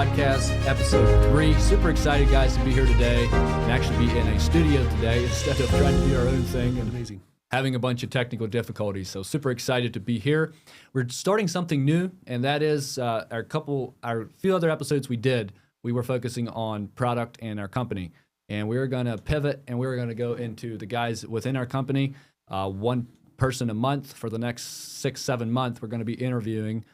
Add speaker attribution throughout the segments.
Speaker 1: Podcast, episode 3. Super excited, guys, to be here today and actually be in a studio today instead of trying to do our own thing and
Speaker 2: Amazing.
Speaker 1: having a bunch of technical difficulties. So super excited to be here. We're starting something new, and that is our few other episodes we were focusing on product and our company. And we were going to pivot, and we were going to go into the guys within our company. One person a month for the next 6-7 months. We're going to be interviewing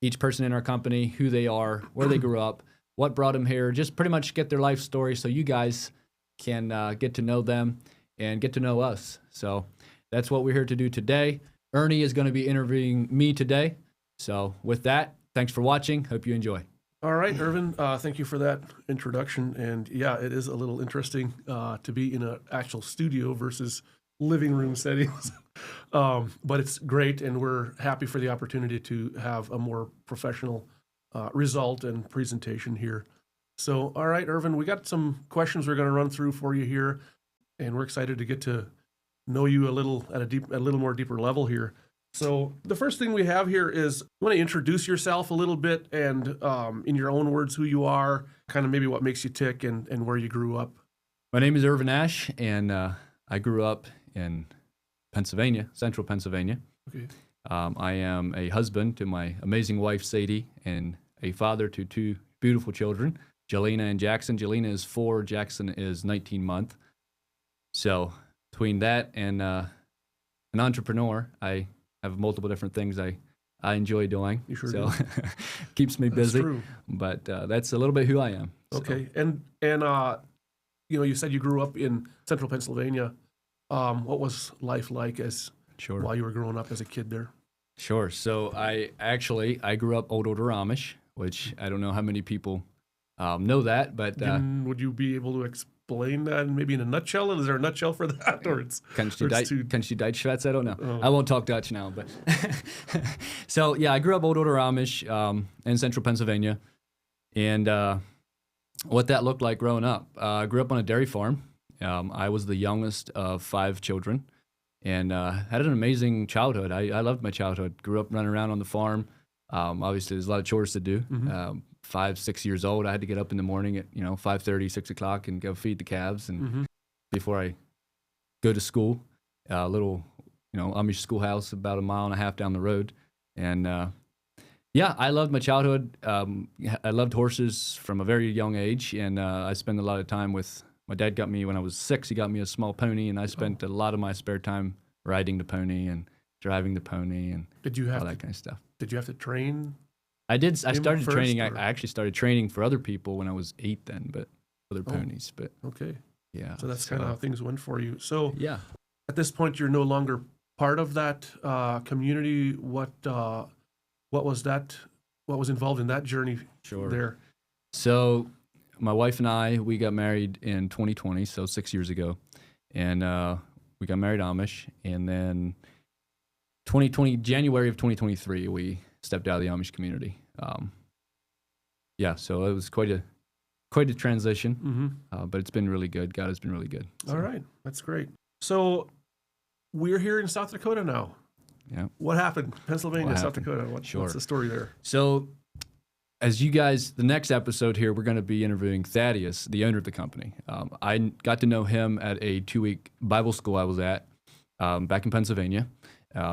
Speaker 1: each person in our company, who they are, where they grew up, what brought them here, just pretty much get their life story so you guys can get to know them and get to know us. So that's what we're here to do today. Ernie is going to be interviewing me today. So with that, thanks for watching. Hope you enjoy.
Speaker 2: All right, Irvin, thank you for that introduction. And yeah, it is a little interesting to be in an actual studio versus living room settings. But it's great, and we're happy for the opportunity to have a more professional result and presentation here. So, all right, Irvin, we got some questions we're going to run through for you here, and we're excited to get to know you a little at a little more deeper level here. So the first thing we have here is you want to introduce yourself a little bit and in your own words who you are, kind of maybe what makes you tick and where you grew up.
Speaker 1: My name is Irvin Ash, and I grew up in Pennsylvania, central Pennsylvania.
Speaker 2: Okay.
Speaker 1: I am a husband to my amazing wife, Sadie, and a father to 2 beautiful children, Jelena and Jackson. Jelena is 4, Jackson is 19 months. So between that and an entrepreneur, I have multiple different things I enjoy doing.
Speaker 2: You sure
Speaker 1: so
Speaker 2: do.
Speaker 1: keeps me busy.
Speaker 2: That's true.
Speaker 1: But that's a little bit who I am.
Speaker 2: Okay. And you said you grew up in central Pennsylvania. What was life like
Speaker 1: Sure.
Speaker 2: while you were growing up as a kid there?
Speaker 1: Sure. So I grew up Old Order Amish, which I don't know how many people know that, but
Speaker 2: Would you be able to explain that maybe in a nutshell? Is there a nutshell for that, or it's
Speaker 1: Kannst du Deutsch schwätzen? I don't know.
Speaker 2: Oh.
Speaker 1: I won't talk Dutch now, but so yeah, I grew up Old Order Amish in central Pennsylvania, and what that looked like growing up. I grew up on a dairy farm. I was the youngest of 5 children, and had an amazing childhood. I loved my childhood. Grew up running around on the farm. Obviously, there's a lot of chores to do.
Speaker 2: Mm-hmm.
Speaker 1: 5-6 years old, I had to get up in the morning at 5:30, 6 o'clock, and go feed the calves. And
Speaker 2: Mm-hmm.
Speaker 1: before I go to school, a little Amish schoolhouse about 1.5 miles down the road. And yeah, I loved my childhood. I loved horses from a very young age, and I spent a lot of time with. My dad got me when I was 6. He got me a small pony, and I spent a lot of my spare time riding the pony and driving the pony and all that kind of stuff.
Speaker 2: Did you have to train?
Speaker 1: I did. I
Speaker 2: him
Speaker 1: started
Speaker 2: first,
Speaker 1: training. I
Speaker 2: or-
Speaker 1: actually started training for other people when I was 8 then, but other ponies. But
Speaker 2: Okay.
Speaker 1: yeah.
Speaker 2: So that's kind of how things went for you. So
Speaker 1: Yeah.
Speaker 2: at this point, you're no longer part of that community. What was that? What was involved in that journey
Speaker 1: Sure.
Speaker 2: there?
Speaker 1: So my wife and I, we got married in 2020, so 6 years ago, and we got married Amish, and then January of 2023, we stepped out of the Amish community. Yeah, so it was quite a transition,
Speaker 2: Mm-hmm.
Speaker 1: but it's been really good. God has been really good. So,
Speaker 2: All right. That's great. So we're here in South Dakota now.
Speaker 1: Yeah.
Speaker 2: What happened? Pennsylvania,
Speaker 1: What
Speaker 2: South
Speaker 1: happened?
Speaker 2: Dakota.
Speaker 1: Sure.
Speaker 2: What's the story there?
Speaker 1: So as you guys, the next episode here, we're going to be interviewing Thaddeus, the owner of the company. I got to know him at a 2-week Bible school I was at back in Pennsylvania.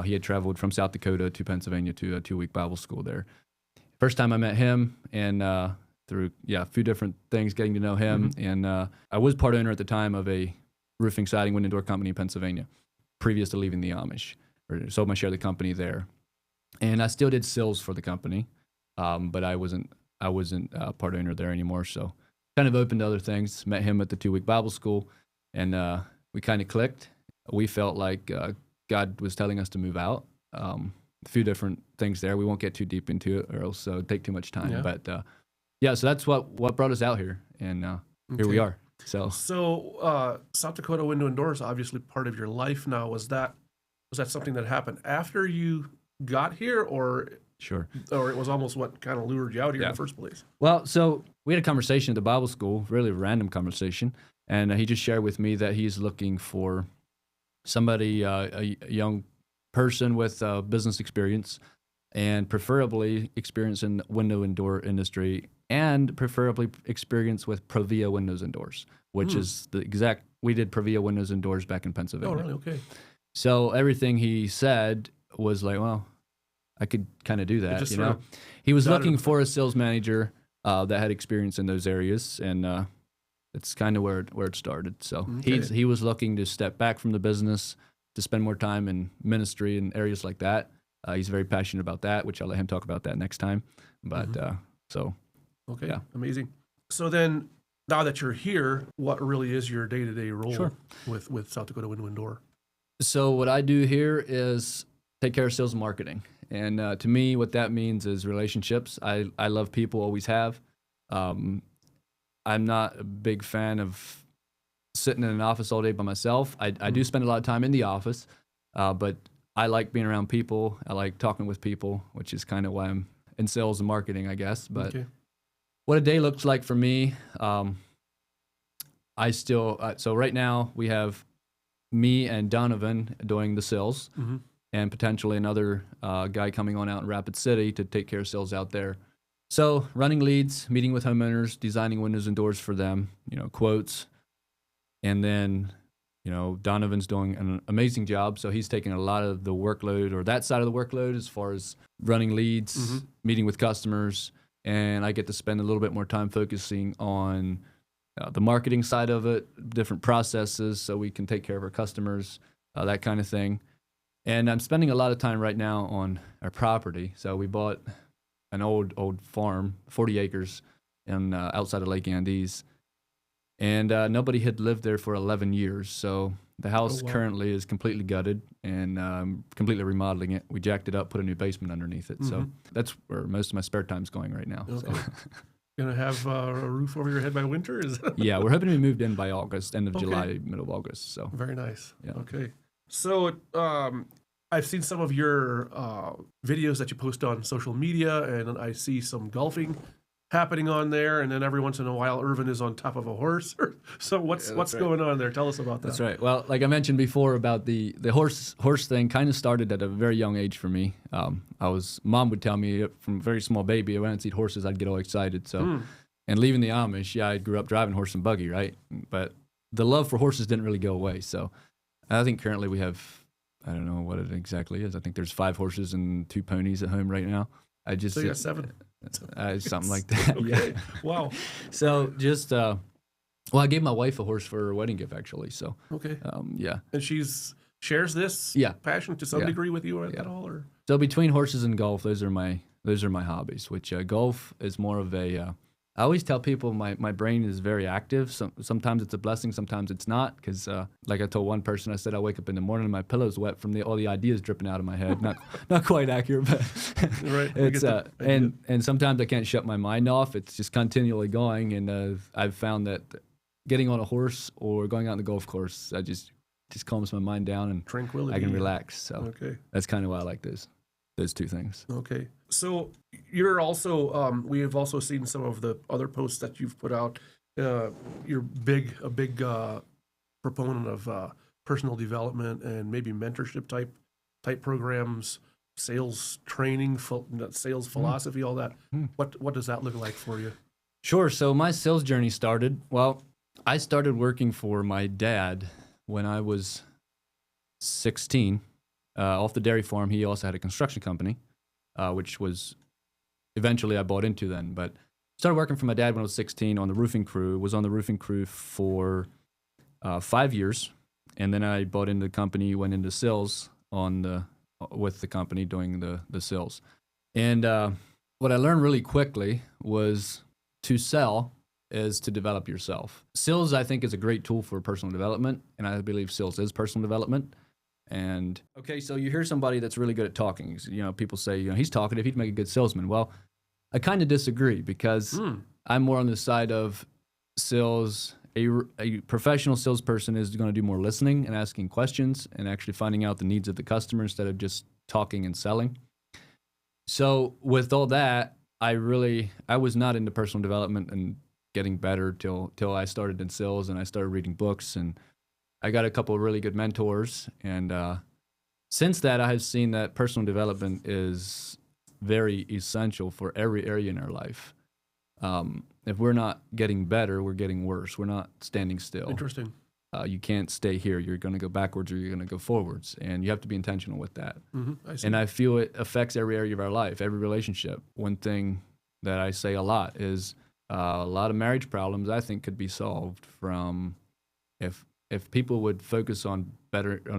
Speaker 1: He had traveled from South Dakota to Pennsylvania to a 2-week Bible school there. First time I met him, and through a few different things, getting to know him. And I was part owner at the time of a roofing, siding, window, and door company in Pennsylvania, previous to leaving the Amish, or sold my share of the company there. And I still did sales for the company. But I wasn't part owner there anymore. So kind of opened to other things. Met him at the 2-week Bible school, and we kind of clicked. We felt like God was telling us to move out. A few different things there. We won't get too deep into it, or else it'd take too much time.
Speaker 2: Yeah.
Speaker 1: But so that's what brought us out here, and here we
Speaker 2: Okay.
Speaker 1: are. So
Speaker 2: South Dakota Window and Door is obviously part of your life now. Was that something that happened after you got here, or
Speaker 1: sure.
Speaker 2: it was almost what kind of lured you out here in
Speaker 1: Yeah.
Speaker 2: the first place?
Speaker 1: Well, so we had a conversation at the Bible school, really random conversation, and he just shared with me that he's looking for somebody, a young person with business experience, and preferably experience in the window and door industry, and preferably experience with Provia windows and doors, which is the exact. We did Provia windows and doors back in Pennsylvania.
Speaker 2: Oh, really? Okay.
Speaker 1: So everything he said was like, well, I could kind of do that,
Speaker 2: just
Speaker 1: you
Speaker 2: sort
Speaker 1: know.
Speaker 2: of
Speaker 1: He was
Speaker 2: dotted
Speaker 1: looking
Speaker 2: it.
Speaker 1: for a sales manager that had experience in those areas, and it's kind of where it started. So
Speaker 2: Okay.
Speaker 1: he was looking to step back from the business to spend more time in ministry and areas like that. He's very passionate about that, which I'll let him talk about that next time. But so
Speaker 2: Okay.
Speaker 1: Yeah.
Speaker 2: Amazing. So then, now that you're here, what really is your day-to-day role
Speaker 1: Sure.
Speaker 2: with South Dakota Window and Door?
Speaker 1: So what I do here is take care of sales and marketing. And to me, what that means is relationships. I love people, always have. I'm not a big fan of sitting in an office all day by myself. I do spend a lot of time in the office, but I like being around people. I like talking with people, which is kind of why I'm in sales and marketing, I guess. But
Speaker 2: Okay.
Speaker 1: what a day looks like for me, I still, so right now we have me and Donovan doing the sales,
Speaker 2: Mm-hmm.
Speaker 1: and potentially another guy coming on out in Rapid City to take care of sales out there. So running leads, meeting with homeowners, designing windows and doors for them, quotes. And then, Donovan's doing an amazing job. So he's taking a lot of the workload, or that side of the workload, as far as running leads, meeting with customers. And I get to spend a little bit more time focusing on the marketing side of it, different processes, so we can take care of our customers, that kind of thing. And I'm spending a lot of time right now on our property. So we bought an old farm, 40 acres, outside of Lake Andes, and nobody had lived there for 11 years. So the house
Speaker 2: wow.
Speaker 1: currently is completely gutted, and completely remodeling it. We jacked it up, put a new basement underneath it. So that's where most of my spare time's going right now.
Speaker 2: Okay.
Speaker 1: So.
Speaker 2: Gonna have a roof over your head by winter? Is that
Speaker 1: Yeah, we're hoping to be moved in by August, end of
Speaker 2: Okay.
Speaker 1: July, middle of August. So
Speaker 2: very nice?
Speaker 1: Yeah.
Speaker 2: Okay. So I've seen some of your videos that you post on social media, and I see some golfing happening on there, and then every once in a while Irvin is on top of a horse. So what's
Speaker 1: right.
Speaker 2: going on there? Tell us about that.
Speaker 1: that's right. Well, like I mentioned before about the horse thing, kind of started at a very young age for me. Mom would tell me from a very small baby, when I'd see horses, I'd get all excited. So, and leaving the Amish, I grew up driving horse and buggy, right? But the love for horses didn't really go away. So I think currently we have, I don't know what it exactly is. I think there's 5 horses and 2 ponies at home right now.
Speaker 2: So you got 7.
Speaker 1: Something like that.
Speaker 2: Okay.
Speaker 1: Yeah.
Speaker 2: Wow.
Speaker 1: So just, well, I gave my wife a horse for her wedding gift, actually. So,
Speaker 2: Okay.
Speaker 1: yeah.
Speaker 2: And shares this
Speaker 1: Yeah.
Speaker 2: passion to some
Speaker 1: Yeah.
Speaker 2: degree with you at all, or?
Speaker 1: So between horses and golf, those are my hobbies. Which golf is more of a. I always tell people my brain is very active. Sometimes it's a blessing, sometimes it's not. Because like I told one person, I said I wake up in the morning and my pillow's wet from all the ideas dripping out of my head. Not quite accurate, but
Speaker 2: Right. I
Speaker 1: it's
Speaker 2: get the idea.
Speaker 1: and sometimes I can't shut my mind off. It's just continually going, and I've found that getting on a horse or going out on the golf course, I just calms my mind down and
Speaker 2: Tranquility.
Speaker 1: I can relax. So
Speaker 2: Okay.
Speaker 1: that's kind of why I like those 2 things.
Speaker 2: Okay. So you're also, we have also seen some of the other posts that you've put out. You're a big proponent of personal development and maybe mentorship type programs, sales training, sales philosophy, all that. What does that look like for you?
Speaker 1: Sure. So my sales journey started, well, I started working for my dad when I was 16 off the dairy farm. He also had a construction company, which was eventually I bought into then. But started working for my dad when I was 16 on the roofing crew, was on the roofing crew for 5 years. And then I bought into the company, went into sales with the company doing the sales. And what I learned really quickly was to sell is to develop yourself. Sales, I think, is a great tool for personal development, and I believe sales is personal development. And okay, so you hear somebody that's really good at talking. People say, he's talkative, he'd make a good salesman. Well, I kind of disagree because I'm more on the side of sales. A professional salesperson is going to do more listening and asking questions and actually finding out the needs of the customer instead of just talking and selling. So with all that, I was not into personal development and getting better till I started in sales, and I started reading books, and I got a couple of really good mentors. And since that, I have seen that personal development is very essential for every area in our life. If we're not getting better, we're getting worse. We're not standing still.
Speaker 2: Interesting.
Speaker 1: You can't stay here. You're going to go backwards or you're going to go forwards. And you have to be intentional with that.
Speaker 2: I see.
Speaker 1: And I feel it affects every area of our life, every relationship. One thing that I say a lot is a lot of marriage problems I think could be solved from if people would focus on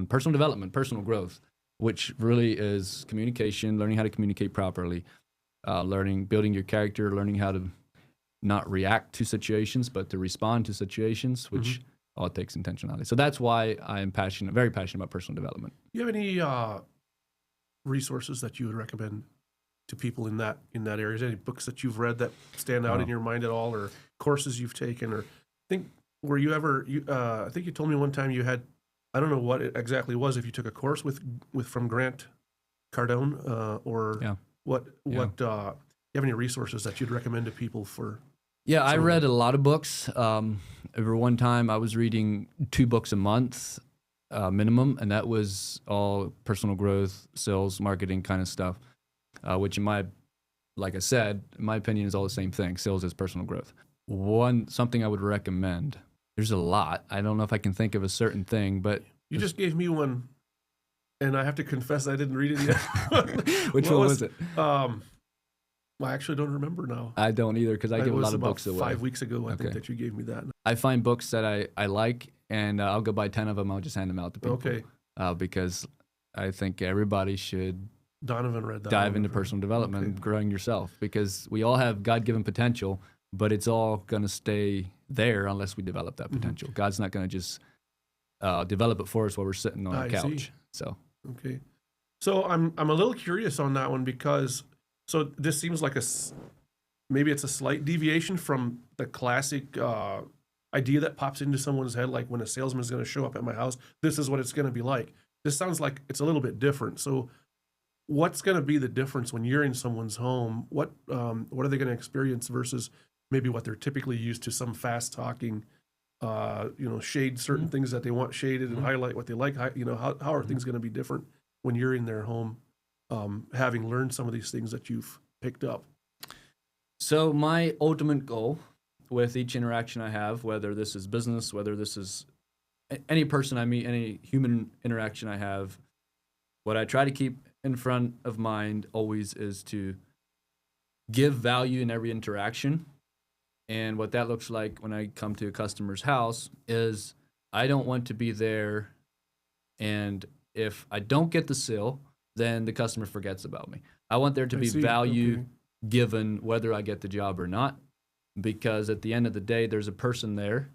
Speaker 1: personal development, personal growth, which really is communication, learning how to communicate properly, building your character, learning how to not react to situations, but to respond to situations, which all takes intentionality. So that's why I am very passionate about personal development.
Speaker 2: Do you have any resources that you would recommend to people in that area? Is there any books that you've read that stand out in your mind at all, or courses you've taken, or I think you told me one time you had, I don't know what it exactly was, if you took a course from Grant Cardone, what do you have any resources that you'd recommend to people for?
Speaker 1: Yeah, I read a lot of books. Over one time, I was reading 2 books a month minimum, and that was all personal growth, sales, marketing kind of stuff, which like I said, in my opinion, is all the same thing. Sales is personal growth. Something I would recommend, there's a lot. I don't know if I can think of a certain thing, but...
Speaker 2: You just gave me one, and I have to confess I didn't read it yet.
Speaker 1: Which one was it?
Speaker 2: I actually don't remember now.
Speaker 1: I don't either, because I give a lot of books away.
Speaker 2: 5 weeks ago, I think that you gave me that.
Speaker 1: I find books that I like, and I'll go buy 10 of them. I'll just hand them out to people.
Speaker 2: Okay.
Speaker 1: Because I think everybody should
Speaker 2: Donovan read that.
Speaker 1: dive into personal development and growing yourself, because we all have God-given potential, but it's all going to stay there unless we develop that potential. God's not going to just develop it for us while we're sitting on a couch. So
Speaker 2: okay. So I'm a little curious on that one, because so this seems like maybe it's a slight deviation from the classic idea that pops into someone's head, like when a salesman is going to show up at my house, this is what it's going to be like. This sounds like it's a little bit different. So what's going to be the difference when you're in someone's home? What are they going to experience versus maybe what they're typically used to, some fast talking, shade certain things that they want shaded and highlight what they like. How are things going to be different when you're in their home, having learned some of these things that you've picked up?
Speaker 1: So my ultimate goal with each interaction I have, whether this is business, whether this is any person I meet, any human interaction I have, what I try to keep in front of mind always is to give value in every interaction. And what that looks like when I come to a customer's house is I don't want to be there, and if I don't get the sale, then the customer forgets about me. I want there to be value given whether I get the job or not, because at the end of the day, there's a person there,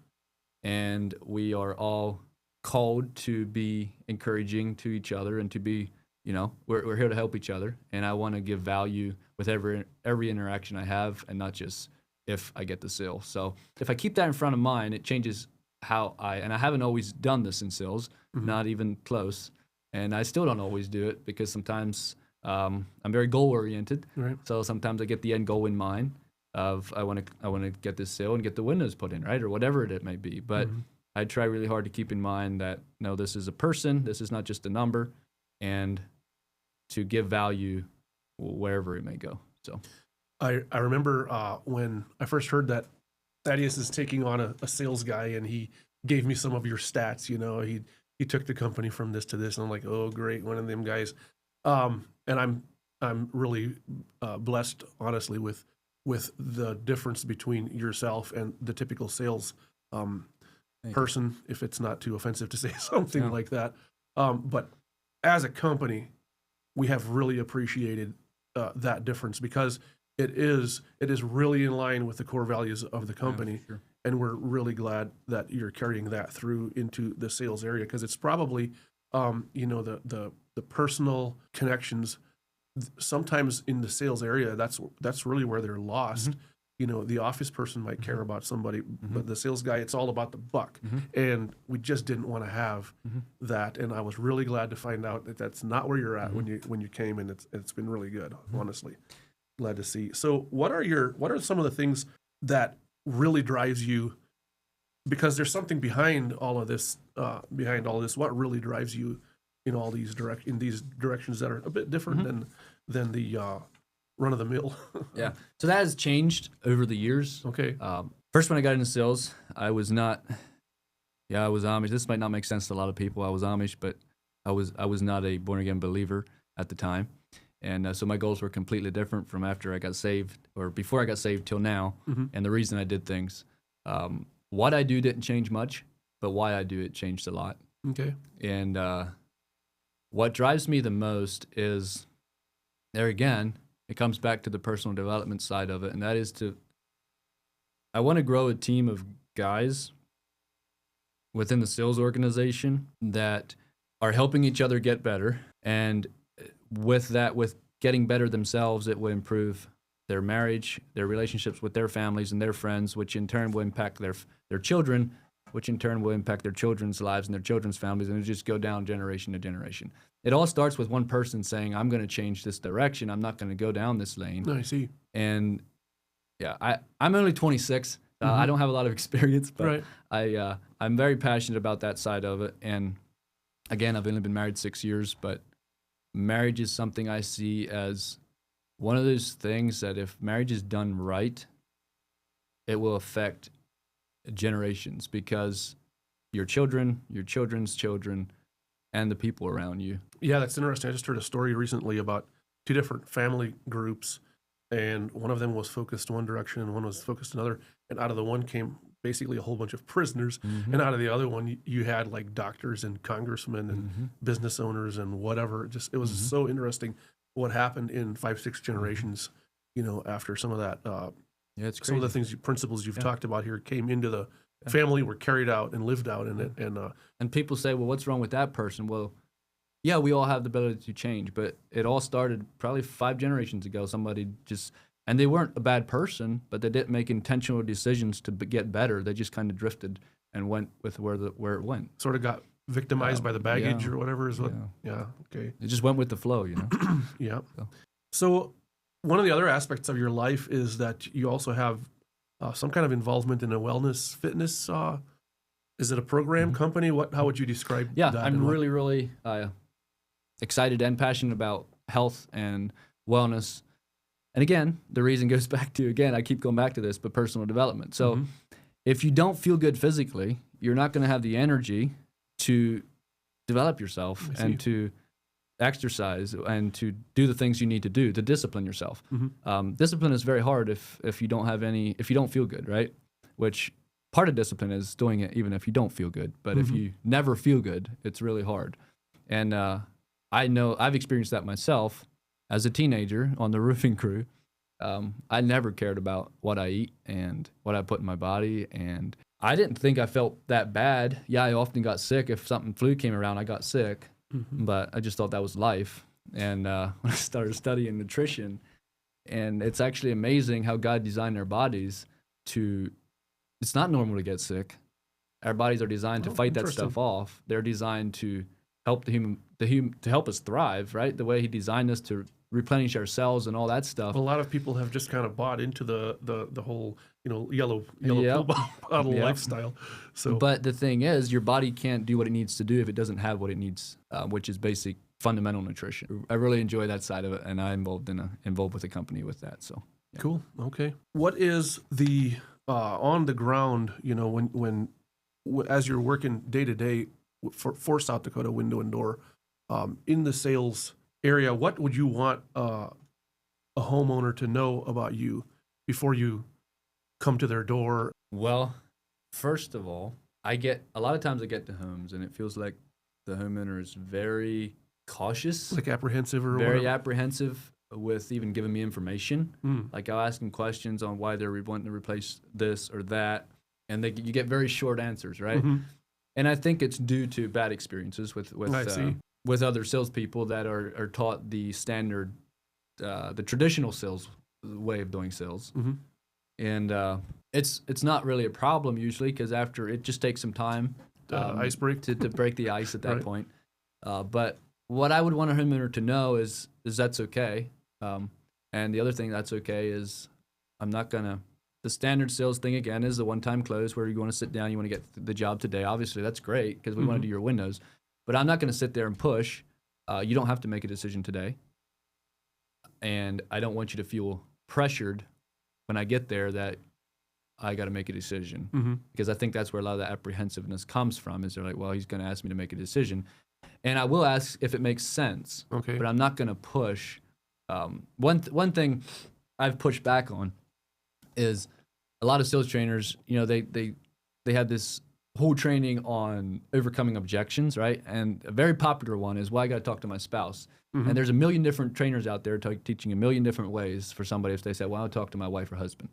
Speaker 1: and we are all called to be encouraging to each other and to be, we're here to help each other. And I want to give value with every interaction I have, and not just if I get the sale. So if I keep that in front of mind, it changes how and I haven't always done this in sales, not even close. And I still don't always do it, because sometimes I'm very goal oriented.
Speaker 2: Right.
Speaker 1: So sometimes I get the end goal in mind of I want to get this sale and get the windows put in, right? Or whatever it may be. But I try really hard to keep in mind that, no, this is a person, this is not just a number, and to give value wherever it may go. So
Speaker 2: I remember when I first heard that Thaddeus is taking on a sales guy, and he gave me some of your stats. He took the company from this to this, and I'm like, oh, great, one of them guys. And I'm really blessed, honestly, with the difference between yourself and the typical sales person, if it's not too offensive to say something like that. But as a company, we have really appreciated that difference, because it is really in line with the core values of the company.
Speaker 1: Sure.
Speaker 2: And we're really glad that you're carrying that through into the sales area, because it's probably, the personal connections. Sometimes in the sales area, that's really where they're lost. The office person might care about somebody, but the sales guy, it's all about the buck. And we just didn't want to have that. And I was really glad to find out that that's not where you're at when you came, and it's been really good, honestly. Glad to see. So what are some of the things that really drives you, because there's something behind all of this, what really drives you in all these directions that are a bit different than the run of the mill.
Speaker 1: Yeah. So that has changed over the years.
Speaker 2: Okay.
Speaker 1: First, when I got into sales, I was not. Yeah, I was Amish. This might not make sense to a lot of people. I was Amish, but I was not a born again believer at the time, and so my goals were completely different from after I got saved or before I got saved till now.
Speaker 2: Mhm.
Speaker 1: And the reason I did things, what I do didn't change much, but why I do it changed a lot.
Speaker 2: Okay.
Speaker 1: And what drives me the most is, there again, it comes back to the personal development side of it, and that is I want to grow a team of guys within the sales organization that are helping each other get better. And with that, with getting better themselves, it will improve their marriage, their relationships with their families and their friends, which in turn will impact their children, which in turn will impact their children's lives and their children's families, and it just go down generation to generation. It all starts with one person saying, I'm going to change this direction. I'm not going to go down this lane.
Speaker 2: I see.
Speaker 1: And yeah, I'm only 26. I don't have a lot of experience, but
Speaker 2: Right.
Speaker 1: I'm very passionate about that side of it. And again, I've only been married 6 years, but marriage is something I see as one of those things that if marriage is done right, it will affect generations, because your children, your children's children, and the people around you.
Speaker 2: Yeah, that's interesting. I just heard a story recently about two different family groups, and one of them was focused one direction and one was focused another. And out of the one came basically a whole bunch of prisoners, and out of the other one you had like doctors and congressmen and business owners and whatever. It was so interesting what happened in 5-6 generations. After some of that,
Speaker 1: Yeah, it's
Speaker 2: some of the
Speaker 1: crazy.
Speaker 2: principles you've talked about here came into the family, were carried out and lived out in it.
Speaker 1: And people say, well, what's wrong with that person? Well, yeah, we all have the ability to change, but it all started probably 5 generations ago. Somebody and they weren't a bad person, but they didn't make intentional decisions to get better. They just kind of drifted and went with where it went.
Speaker 2: Sort of got victimized by the baggage
Speaker 1: yeah.
Speaker 2: or whatever is what. Yeah. Okay.
Speaker 1: It just went with the flow,
Speaker 2: Yeah.
Speaker 1: So.
Speaker 2: So one of the other aspects of your life is that you also have some kind of involvement in a wellness fitness. Is it a program company? How would you describe
Speaker 1: Yeah,
Speaker 2: that?
Speaker 1: I'm really, really excited and passionate about health and wellness. And again, the reason goes back to, I keep going back to this, but personal development. So if you don't feel good physically, you're not going to have the energy to develop yourself and to exercise and to do the things you need to do to discipline yourself. Discipline is very hard if you don't feel good, right? Which part of discipline is doing it even if you don't feel good. But if you never feel good, it's really hard. And I know I've experienced that myself as a teenager on the roofing crew. I never cared about what I eat and what I put in my body, and I didn't think I felt that bad. Yeah, I often got sick. If flu came around, I got sick, but I just thought that was life. And when I started studying nutrition, and it's actually amazing how God designed our bodies it's not normal to get sick. Our bodies are designed to fight that stuff off. They're designed to help to help us thrive, right? The way He designed us to replenish our cells and all that stuff.
Speaker 2: A lot of people have just kind of bought into the whole yellow pill bottle lifestyle. So,
Speaker 1: but the thing is, your body can't do what it needs to do if it doesn't have what it needs, which is basic fundamental nutrition. I really enjoy that side of it, and I'm involved with a company with that. So
Speaker 2: cool. Okay, what is the on the ground? When as you're working day to day for South Dakota Window and Door in the sales area, what would you want a homeowner to know about you before you come to their door?
Speaker 1: Well, first of all, a lot of times I get to homes and it feels like the homeowner is very cautious,
Speaker 2: Like apprehensive or
Speaker 1: very
Speaker 2: whatever?
Speaker 1: apprehensive with even giving me information. Like I'll ask them questions on why they're wanting to replace this or that, and you get very short answers, right? And I think it's due to bad experiences with other salespeople that are taught the standard, the traditional sales way of doing sales. And it's not really a problem usually, because after it just takes some time
Speaker 2: Ice break?
Speaker 1: to break the ice at that
Speaker 2: Right.
Speaker 1: point. But what I would want a homeowner to know is that's okay. And the other thing that's okay is the standard sales thing again is the one-time close where you want to sit down, you want to get the job today. Obviously, that's great because we want to do your windows. But I'm not going to sit there and push. You don't have to make a decision today. and I don't want you to feel pressured when I get there that I got to make a decision, because I think that's where a lot of the apprehensiveness comes from. Is they're like, well, he's going to ask me to make a decision, and I will ask if it makes sense.
Speaker 2: Okay.
Speaker 1: But I'm not going to push. One thing I've pushed back on is a lot of sales trainers. They have this whole training on overcoming objections, right? And a very popular one is, well, I got to talk to my spouse. And there's a million different trainers out there teaching a million different ways for somebody if they say, well, I'll talk to my wife or husband.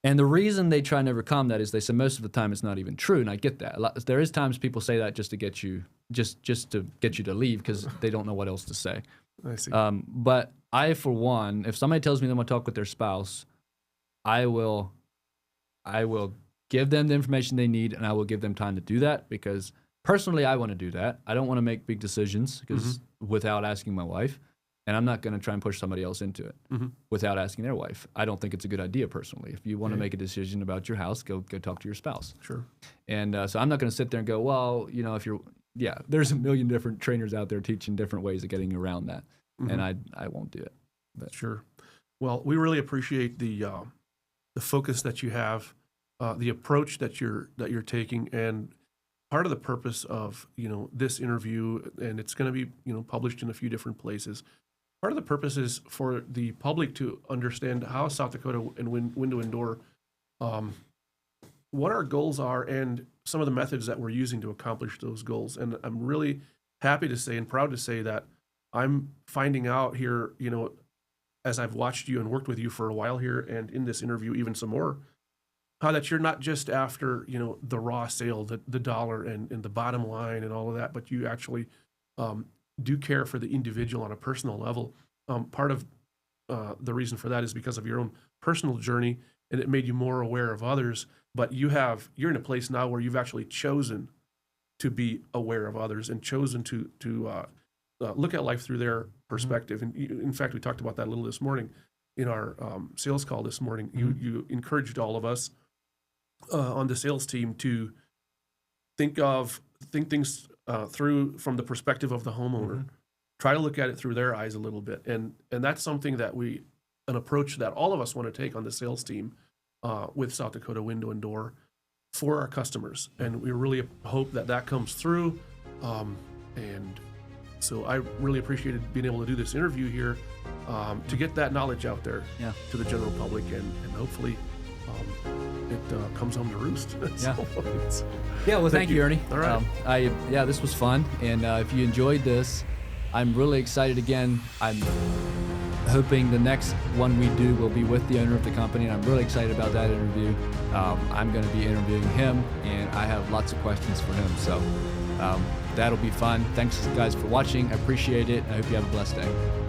Speaker 1: And the reason they try and overcome that is they say most of the time it's not even true, and I get that. There is times people say that just to get you, just to get you to leave because they don't know what else to say.
Speaker 2: I see.
Speaker 1: But I, for one, if somebody tells me they want to talk with their spouse, I will give them the information they need, and I will give them time to do that, because personally I want to do that. I don't want to make big decisions without asking my wife. And I'm not going to try and push somebody else into it without asking their wife. I don't think it's a good idea personally. If you want to make a decision about your house, go talk to your spouse.
Speaker 2: Sure.
Speaker 1: And so I'm not going to sit there and go, well, there's a million different trainers out there teaching different ways of getting around that. And I won't do it. But.
Speaker 2: Sure. Well, we really appreciate the focus that you have, the approach that you're taking, and part of the purpose of this interview, and it's going to be published in a few different places. Part of the purpose is for the public to understand how South Dakota and Window and Door, what our goals are, and some of the methods that we're using to accomplish those goals. And I'm really happy to say and proud to say that I'm finding out here, as I've watched you and worked with you for a while here, and in this interview even some more, how that you're not just after the raw sale, the dollar and the bottom line and all of that, but you actually do care for the individual on a personal level. Part of the reason for that is because of your own personal journey, and it made you more aware of others. But you're in a place now where you've actually chosen to be aware of others and chosen to look at life through their perspective. And in fact, we talked about that a little this morning in our sales call this morning. You encouraged all of us on the sales team to think things through from the perspective of the homeowner. Try to look at it through their eyes a little bit, and that's something that an approach that all of us want to take on the sales team with South Dakota Window and Door for our customers, and we really hope that comes through. And so I really appreciated being able to do this interview here to get that knowledge out there to the general public, and hopefully it comes home to roost.
Speaker 1: Well, thank you, Ernie.
Speaker 2: All right.
Speaker 1: This was fun, and if you enjoyed this, I'm really excited again. I'm hoping the next one we do will be with the owner of the company, and I'm really excited about that interview. I'm going to be interviewing him, and I have lots of questions for him, so that'll be fun. Thanks, guys, for watching. I appreciate it. I hope you have a blessed day.